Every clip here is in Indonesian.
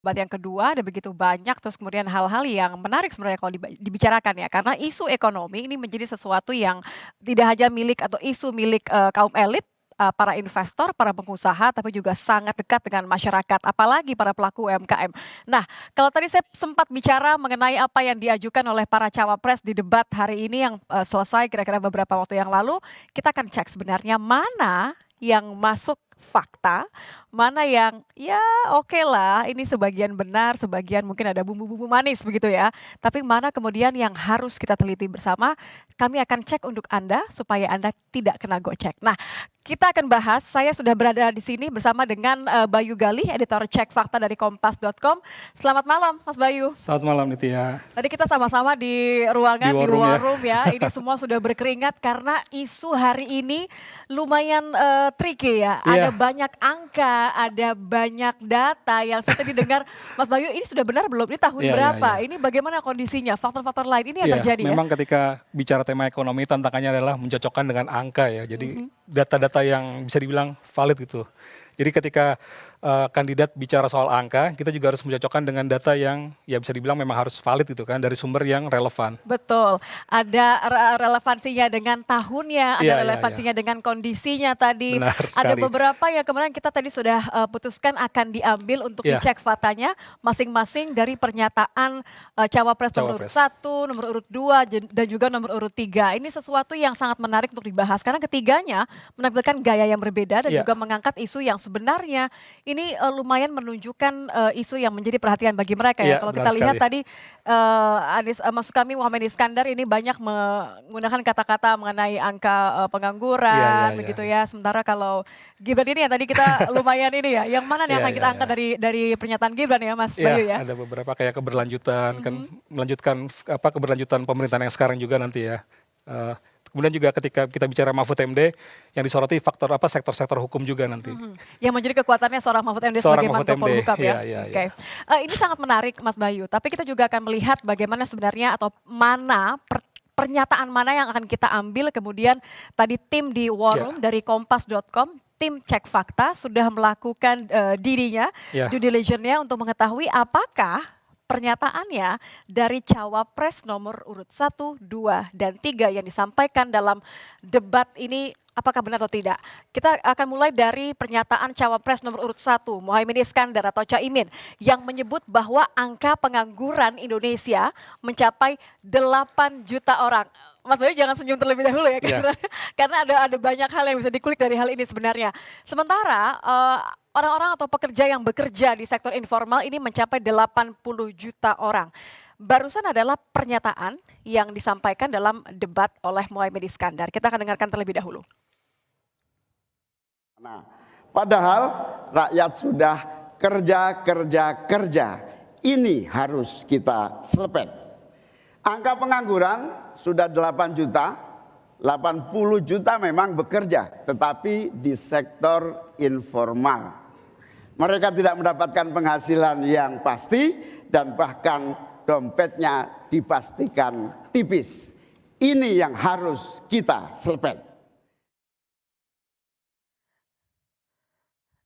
debat yang kedua ada begitu banyak, terus kemudian hal-hal yang menarik sebenarnya kalau dibicarakan ya, karena isu ekonomi ini menjadi sesuatu yang tidak hanya milik atau isu milik, kaum elit, para investor, para pengusaha, tapi juga sangat dekat dengan masyarakat, apalagi para pelaku UMKM. Nah, kalau tadi saya sempat bicara mengenai apa yang diajukan oleh para cawapres di debat hari ini yang, selesai kira-kira beberapa waktu yang lalu, kita akan cek sebenarnya mana yang masuk fakta, mana yang ya oke lah ini sebagian benar, sebagian mungkin ada bumbu-bumbu manis begitu ya. Tapi mana kemudian yang harus kita teliti bersama, kami akan cek untuk Anda supaya Anda tidak kena gocek. Nah, kita akan bahas, saya sudah berada di sini bersama dengan, Bayu Galih, editor Cek Fakta dari Kompas.com. Selamat malam Mas Bayu. Selamat malam Nitya. Tadi kita sama-sama di ruangan, di War war room ya. Ini semua sudah berkeringat karena isu hari ini lumayan tricky ya. Ada Iya. banyak angka, ada banyak data yang saya tadi dengar, Mas Bayu ini sudah benar belum? Ini tahun Iya, iya, berapa? iya. Ini bagaimana kondisinya? Faktor-faktor lain ini yang Iya, terjadi ya? memang ketika bicara tema ekonomi tantangannya adalah mencocokkan dengan angka ya. Jadi Mhm. data-data yang bisa dibilang valid gitu. Jadi ketika kandidat bicara soal angka, kita juga harus mencocokkan dengan data yang ya bisa dibilang memang harus valid gitu kan, dari sumber yang relevan. Betul, ada relevansinya dengan tahunnya, ada Iya, iya, iya. relevansinya dengan kondisinya tadi. Benar Ada sekali. beberapa yang kemarin kita tadi sudah putuskan akan diambil untuk Iya. dicek faktanya masing-masing dari pernyataan cawapres nomor urut Cawapres. 1, nomor urut 2, dan juga nomor urut 3. Ini sesuatu yang sangat menarik untuk dibahas karena ketiganya menampilkan gaya yang berbeda dan Iya. juga mengangkat isu yang sebenarnya ini lumayan menunjukkan isu yang menjadi perhatian bagi mereka ya. Iya, Kalau kita benar lihat sekali. tadi maksud kami Muhammad Iskandar ini banyak menggunakan kata-kata mengenai angka pengangguran Iya, iya, iya, begitu iya. ya. Sementara kalau Gibran ini ya tadi kita lumayan ini ya. Yang mana nih Iya, akan iya, kita iya. angkat dari pernyataan Gibran ya Mas Iya, Bayu ya? ada beberapa kayak keberlanjutan kan, Mhm. melanjutkan keberlanjutan pemerintahan yang sekarang juga nanti ya. Kemudian juga ketika kita bicara Mahfud MD, yang disoroti faktor sektor-sektor hukum juga nanti. Mhm. Yang menjadi kekuatannya seorang Mahfud MD Seorang sebagai Mahfud Menko MD, Polhukam ya? iya, iya, Oke. iya. Ini sangat menarik Mas Bayu, tapi kita juga akan melihat bagaimana sebenarnya atau mana pernyataan mana yang akan kita ambil kemudian tadi tim di War Room Iya. dari Kompas.com, tim Cek Fakta sudah melakukan DD-nya, Iya. due diligence-nya untuk mengetahui apakah pernyataannya dari cawapres nomor urut 1, 2, dan 3 yang disampaikan dalam debat ini apakah benar atau tidak. Kita akan mulai dari pernyataan cawapres nomor urut 1, Muhaimin Iskandar atau Caimin, yang menyebut bahwa angka pengangguran Indonesia mencapai 8 juta orang. Mas Bayu jangan senyum terlebih dahulu ya, Iya. karena ada banyak hal yang bisa dikulik dari hal ini sebenarnya. Sementara orang-orang atau pekerja yang bekerja di sektor informal ini mencapai 80 juta orang. Barusan adalah pernyataan yang disampaikan dalam debat oleh Muhaimin Iskandar. Kita akan dengarkan terlebih dahulu. Nah, padahal rakyat sudah kerja. Ini harus kita selepet. Angka pengangguran sudah 8 juta, 80 juta memang bekerja, tetapi di sektor informal. Mereka tidak mendapatkan penghasilan yang pasti dan bahkan dompetnya dipastikan tipis. Ini yang harus kita selepet.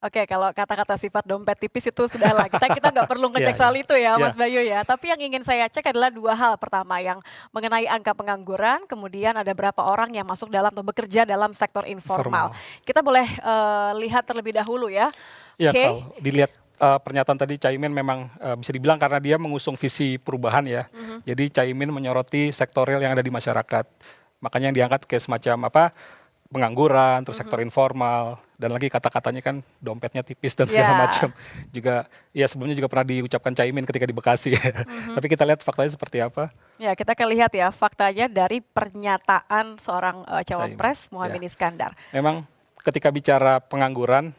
Oke, kalau kata-kata sifat dompet tipis itu sudahlah, kita nggak perlu ngecek Iya, soal iya. itu ya Iya. Mas Bayu ya. Tapi yang ingin saya cek adalah dua hal. Pertama yang mengenai angka pengangguran, kemudian ada berapa orang yang masuk dalam atau bekerja dalam sektor informal. Informal. Kita boleh lihat terlebih dahulu ya. Iya, Oke. kalau dilihat pernyataan tadi Caimin memang bisa dibilang karena dia mengusung visi perubahan ya. Jadi Caimin menyoroti sektorial yang ada di masyarakat. Makanya yang diangkat kayak semacam pengangguran, terus sektor informal, dan lagi kata-katanya kan dompetnya tipis dan segala Ya. macam. Juga ya sebelumnya juga pernah diucapkan Caimin ketika di Bekasi. Tapi kita lihat faktanya seperti apa. Ya, kita akan lihat ya faktanya dari pernyataan seorang cawapres Muhaimin Ya. Iskandar. Memang ketika bicara pengangguran,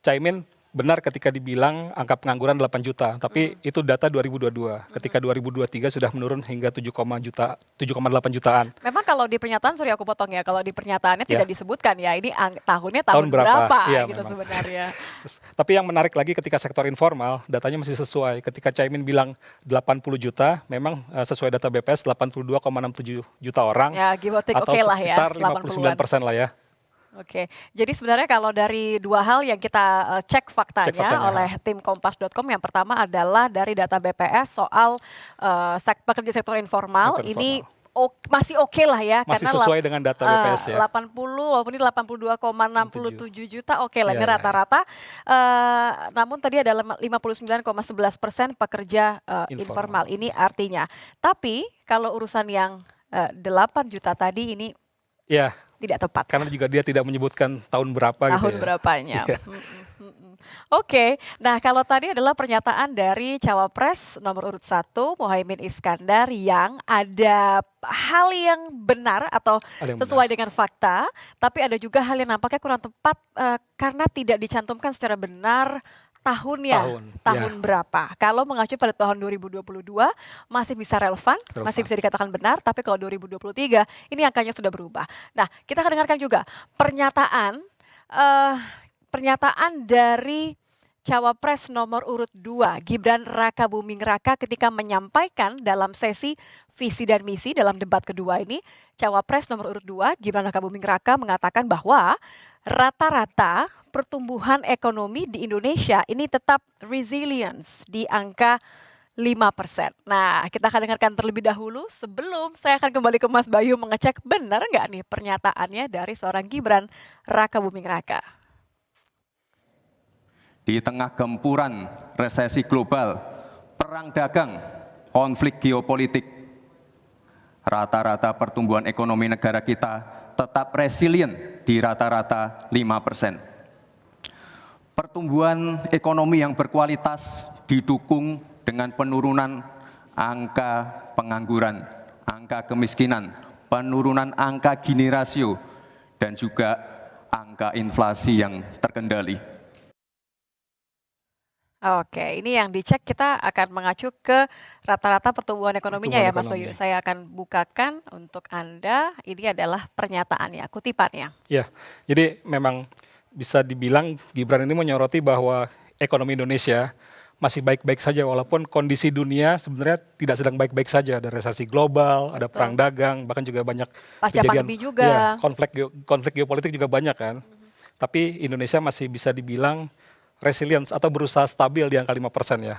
Caimin benar ketika dibilang angka pengangguran 8 juta, tapi itu data 2022. Ketika 2023 sudah menurun hingga 7,8 jutaan. Memang kalau di pernyataan, sorry aku potong ya, kalau di pernyataannya Ya. tidak disebutkan ya, ini tahun Tahun berapa? berapa Iya, gitu memang. sebenarnya. Tapi yang menarik lagi ketika sektor informal, datanya masih sesuai. Ketika Caimin bilang 80 juta, memang sesuai data BPS 82,67 juta orang. Ya, give or take atau oke lah ya, sekitar 59% lah ya. Oke, jadi sebenarnya kalau dari dua hal yang kita cek faktanya faktanya, oleh tim Kompas.com, yang pertama adalah dari data BPS soal pekerja sektor informal, Sektor ini informal. masih oke lah ya, Masih karena sesuai dengan data BPS ya. 80 walaupun ini 82,67 juta, oke lah Iya, ini iya, iya. rata-rata. Namun tadi ada 59,11% pekerja Informal. informal, ini artinya. Tapi kalau urusan yang 8 juta tadi ini Ya, tidak tepat ya? karena juga dia tidak menyebutkan tahun berapa gitu Tahun ya. berapanya. Iya. Oke, nah kalau tadi adalah pernyataan dari cawapres nomor urut 1 Muhaimin Iskandar yang ada hal yang benar atau Ada yang sesuai benar. dengan fakta, tapi ada juga hal yang nampaknya kurang tepat karena tidak dicantumkan secara benar tahunnya. Tahun, ya, Berapa? Kalau mengacu pada tahun 2022 masih bisa relevan, masih relevan. bisa dikatakan benar, tapi kalau 2023 ini angkanya sudah berubah. Nah, kita akan dengarkan juga pernyataan eh, pernyataan dari cawapres nomor urut 2 Gibran Rakabuming Raka ketika menyampaikan dalam sesi visi dan misi dalam debat kedua ini, cawapres nomor urut 2 Gibran Rakabuming Raka mengatakan bahwa rata-rata pertumbuhan ekonomi di Indonesia ini tetap resilience di angka 5%. Nah, kita akan dengarkan terlebih dahulu sebelum saya akan kembali ke Mas Bayu mengecek benar nggak nih pernyataannya dari seorang Gibran Rakabuming Raka. Di tengah gempuran resesi global, perang dagang, konflik geopolitik, rata-rata pertumbuhan ekonomi negara kita tetap resilient di rata-rata 5%. Pertumbuhan ekonomi yang berkualitas didukung dengan penurunan angka pengangguran, angka kemiskinan, penurunan angka Gini rasio, dan juga angka inflasi yang terkendali. Oke, ini yang dicek kita akan mengacu ke rata-rata pertumbuhan ekonominya ya Mas Bayu. Saya akan bukakan untuk Anda, ini adalah pernyataannya, kutipannya. Ya, jadi memang bisa dibilang Gibran ini menyoroti bahwa ekonomi Indonesia masih baik-baik saja walaupun kondisi dunia sebenarnya tidak sedang baik-baik saja. Ada resesi global, ada perang dagang, bahkan juga banyak pasca kejadian pandemi juga. Ya, konflik geopolitik juga banyak kan. Tapi Indonesia masih bisa dibilang resilience atau berusaha stabil di angka 5% ya.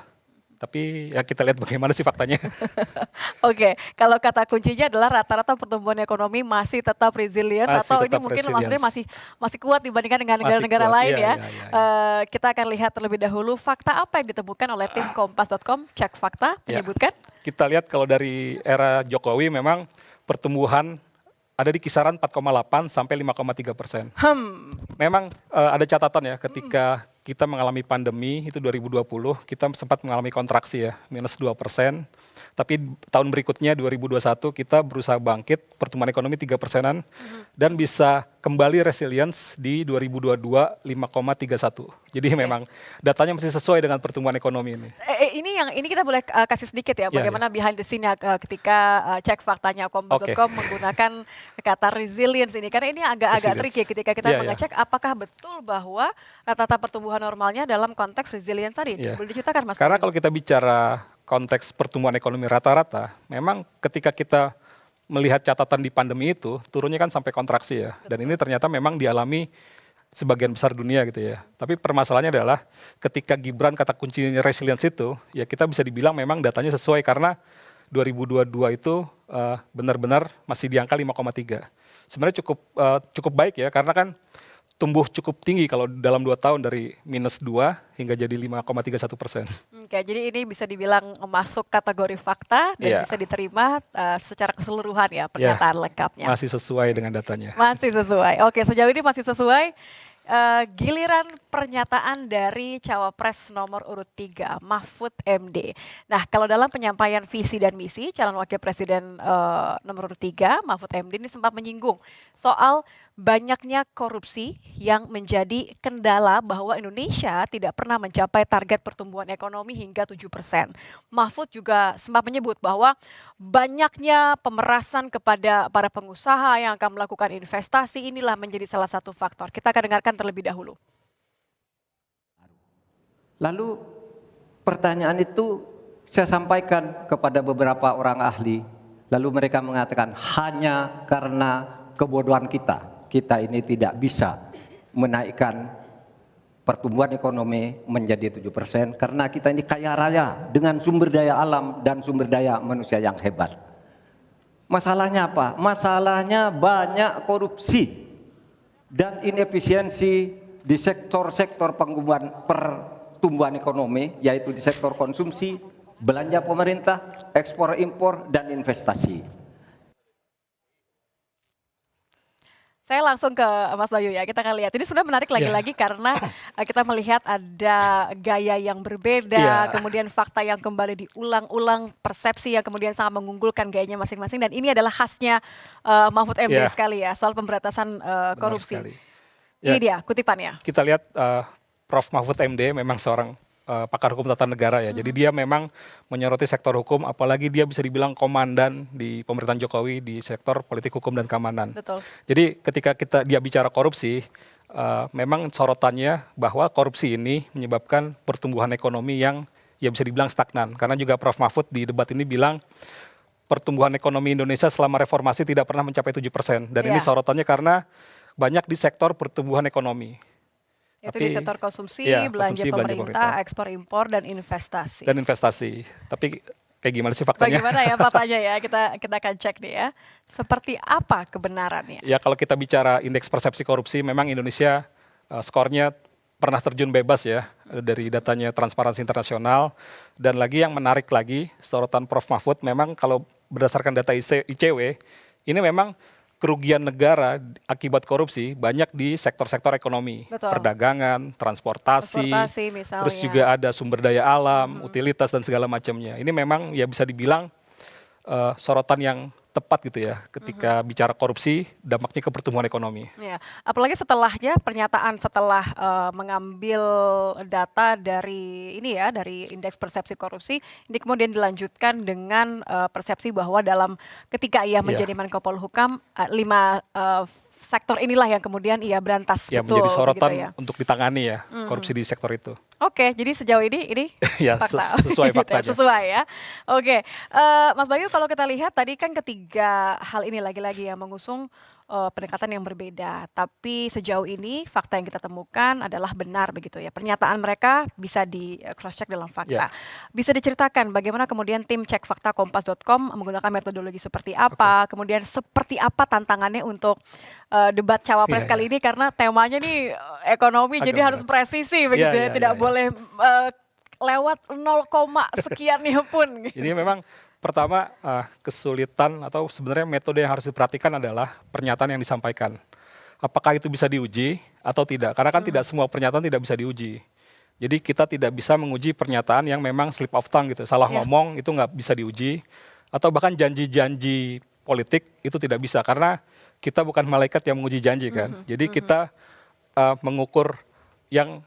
Tapi ya kita lihat bagaimana sih faktanya. Oke, kalau kata kuncinya adalah rata-rata pertumbuhan ekonomi masih tetap resilient atau ini mungkin maksudnya masih kuat dibandingkan dengan negara-negara lain ya. Kita akan lihat terlebih dahulu fakta apa yang ditemukan oleh tim Kompas.com, cek fakta menyebutkan. Kita lihat kalau dari era Jokowi memang pertumbuhan ada di kisaran 4,8 sampai 5,3%. Memang ada catatan ya ketika kita mengalami pandemi itu 2020 kita sempat mengalami kontraksi ya minus 2%. Tapi tahun berikutnya 2021 kita berusaha bangkit pertumbuhan ekonomi 3%-an dan bisa kembali resilience di 2022 5,31. Jadi memang datanya masih sesuai dengan pertumbuhan ekonomi ini. Ini kita boleh kasih sedikit ya bagaimana behind the scene ketika cek faktanya Kompas.com menggunakan kata resilience ini karena ini agak-agak tricky ketika kita mengecek apakah betul bahwa rata-rata pertumbuhan normalnya dalam konteks resilience tadi. Boleh diceritakan Mas? Karena kalau kita bicara konteks pertumbuhan ekonomi rata-rata, memang ketika kita melihat catatan di pandemi itu turunnya kan sampai kontraksi ya. Dan ini ternyata memang dialami sebagian besar dunia gitu ya. Tapi permasalahannya adalah ketika Gibran kata kuncinya resilience itu, ya kita bisa dibilang memang datanya sesuai karena 2022 itu benar-benar masih di angka 5,3. Sebenarnya cukup baik ya karena kan tumbuh cukup tinggi kalau dalam 2 tahun dari minus 2 hingga jadi 5,31%. Oke, jadi ini bisa dibilang masuk kategori fakta dan bisa diterima secara keseluruhan ya pernyataan lengkapnya. Masih sesuai dengan datanya. Masih sesuai. Oke, sejauh ini masih sesuai. Giliran pernyataan dari cawapres nomor urut 3 Mahfud MD. Nah, kalau dalam penyampaian visi dan misi calon wakil presiden nomor urut 3 Mahfud MD ini sempat menyinggung soal banyaknya korupsi yang menjadi kendala bahwa Indonesia tidak pernah mencapai target pertumbuhan ekonomi hingga 7%. Mahfud juga sempat menyebut bahwa banyaknya pemerasan kepada para pengusaha yang akan melakukan investasi inilah menjadi salah satu faktor. Kita akan dengarkan terlebih dahulu. Lalu pertanyaan itu saya sampaikan kepada beberapa orang ahli. Lalu mereka mengatakan hanya karena kebodohan kita kita ini tidak bisa menaikkan pertumbuhan ekonomi menjadi 7% karena kita ini kaya raya dengan sumber daya alam dan sumber daya manusia yang hebat. Masalahnya apa? Masalahnya banyak korupsi dan inefisiensi di sektor-sektor pertumbuhan ekonomi, yaitu di sektor konsumsi, belanja pemerintah, ekspor impor, dan investasi. Saya langsung ke Mas Bayu ya, kita akan lihat. Ini sebenarnya menarik lagi-lagi karena kita melihat ada gaya yang berbeda, kemudian fakta yang kembali diulang-ulang, persepsi yang kemudian sangat mengunggulkan gayanya masing-masing. Dan ini adalah khasnya Mahfud MD sekali ya, soal pemberantasan korupsi. Ini dia kutipannya. Kita lihat Prof. Mahfud MD memang seorang pakar hukum tata negara ya. Jadi dia memang menyoroti sektor hukum, apalagi dia bisa dibilang komandan di pemerintahan Jokowi di sektor politik hukum dan keamanan. Betul. Jadi ketika dia bicara korupsi, memang sorotannya bahwa korupsi ini menyebabkan pertumbuhan ekonomi yang ya bisa dibilang stagnan. Karena juga Prof. Mahfud di debat ini bilang pertumbuhan ekonomi Indonesia selama reformasi tidak pernah mencapai 7%. Dan ini sorotannya karena banyak di sektor pertumbuhan ekonomi. Itu di sektor konsumsi, belanja pemerintah, ekspor impor, dan investasi. Tapi kayak gimana sih faktanya? Bagaimana ya faktanya ya? Kita akan cek nih ya. Seperti apa kebenarannya? Ya kalau kita bicara indeks persepsi korupsi, memang Indonesia skornya pernah terjun bebas ya dari datanya Transparansi Internasional. Dan lagi yang menarik lagi, sorotan Prof. Mahfud memang kalau berdasarkan data ICW, ini memang kerugian negara akibat korupsi banyak di sektor-sektor ekonomi. Betul. Perdagangan, transportasi terus juga ada sumber daya alam, utilitas dan segala macamnya. Ini memang ya bisa dibilang sorotan yang tepat gitu ya ketika bicara korupsi, dampaknya ke pertumbuhan ekonomi. Ya, apalagi setelahnya pernyataan setelah mengambil data dari ini ya, dari indeks persepsi korupsi, ini kemudian dilanjutkan dengan persepsi bahwa ketika ia menjadi Menko Polhukam, 5 sektor inilah yang kemudian ia berantas. Ya, betul, menjadi sorotan ya. Untuk ditangani ya korupsi di sektor itu. Oke, jadi sejauh ini ya, fakta. sesuai faktanya. Sesuai ya. Oke, Mas Bayu kalau kita lihat tadi kan ketiga hal ini lagi-lagi yang mengusung pendekatan yang berbeda. Tapi sejauh ini fakta yang kita temukan adalah benar begitu ya. Pernyataan mereka bisa di cross check dalam fakta. Bisa diceritakan bagaimana kemudian tim cek fakta kompas.com menggunakan metodologi seperti apa, kemudian seperti apa tantangannya untuk debat cawapres kali ini karena temanya nih ekonomi jadi harus presisi begitu ya, tidak boleh lewat 0, sekiannya pun. Jadi memang pertama kesulitan atau sebenarnya metode yang harus diperhatikan adalah pernyataan yang disampaikan. Apakah itu bisa diuji atau tidak? Karena kan tidak semua pernyataan tidak bisa diuji. Jadi kita tidak bisa menguji pernyataan yang memang slip of tongue gitu, salah ngomong itu nggak bisa diuji. Atau bahkan janji-janji politik itu tidak bisa karena kita bukan malaikat yang menguji janji kan. Jadi kita mengukur yang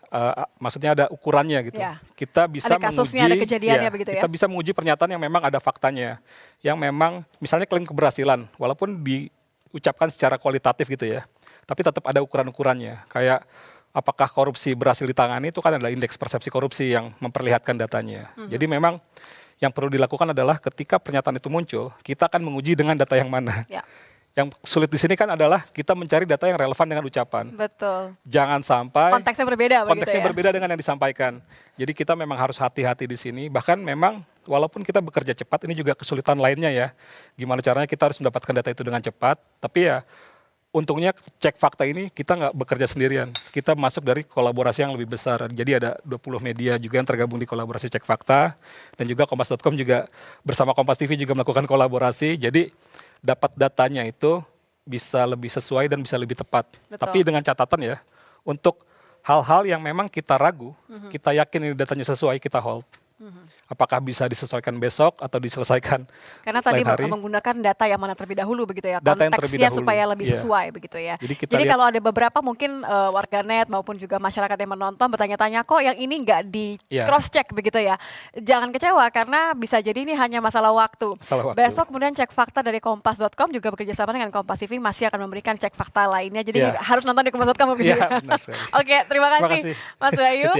maksudnya ada ukurannya gitu. Kita bisa ada kasusnya, menguji, ada kejadiannya begitu ya. Kita bisa menguji pernyataan yang memang ada faktanya, yang memang misalnya klaim keberhasilan, walaupun diucapkan secara kualitatif gitu ya, tapi tetap ada ukuran-ukurannya. Kayak apakah korupsi berhasil ditangani itu kan adalah indeks persepsi korupsi yang memperlihatkan datanya. Jadi memang yang perlu dilakukan adalah ketika pernyataan itu muncul, kita akan menguji dengan data yang mana. Yang sulit di sini kan adalah kita mencari data yang relevan dengan ucapan. Betul. Jangan sampai konteksnya berbeda. Konteksnya berbeda dengan yang disampaikan. Jadi kita memang harus hati-hati di sini. Bahkan memang walaupun kita bekerja cepat, ini juga kesulitan lainnya ya. Gimana caranya kita harus mendapatkan data itu dengan cepat. Tapi ya untungnya cek fakta ini kita nggak bekerja sendirian. Kita masuk dari kolaborasi yang lebih besar. Jadi ada 20 media juga yang tergabung di kolaborasi cek fakta. Dan juga kompas.com juga bersama Kompas TV juga melakukan kolaborasi. Jadi dapat datanya itu bisa lebih sesuai dan bisa lebih tepat. Tapi dengan catatan ya, untuk hal-hal yang memang kita ragu, kita yakin ini datanya sesuai, kita hold. Apakah bisa disesuaikan besok atau diselesaikan karena tadi lain hari? Menggunakan data yang mana terlebih dahulu begitu ya, data konteksnya supaya lebih sesuai begitu ya. Jadi kalau ada beberapa mungkin warganet maupun juga masyarakat yang menonton bertanya-tanya kok yang ini nggak di cross check begitu ya. Jangan kecewa karena bisa jadi ini hanya masalah waktu. Besok kemudian cek fakta dari kompas.com juga bekerjasama dengan Kompas TV masih akan memberikan cek fakta lainnya. Jadi harus nonton di kompas.com begitu. Oke, terima kasih Mas Bayu.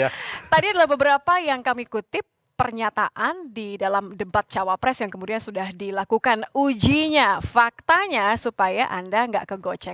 Tadi adalah beberapa yang kami kutip pernyataan di dalam debat cawapres yang kemudian sudah dilakukan ujinya faktanya supaya Anda nggak kegocek.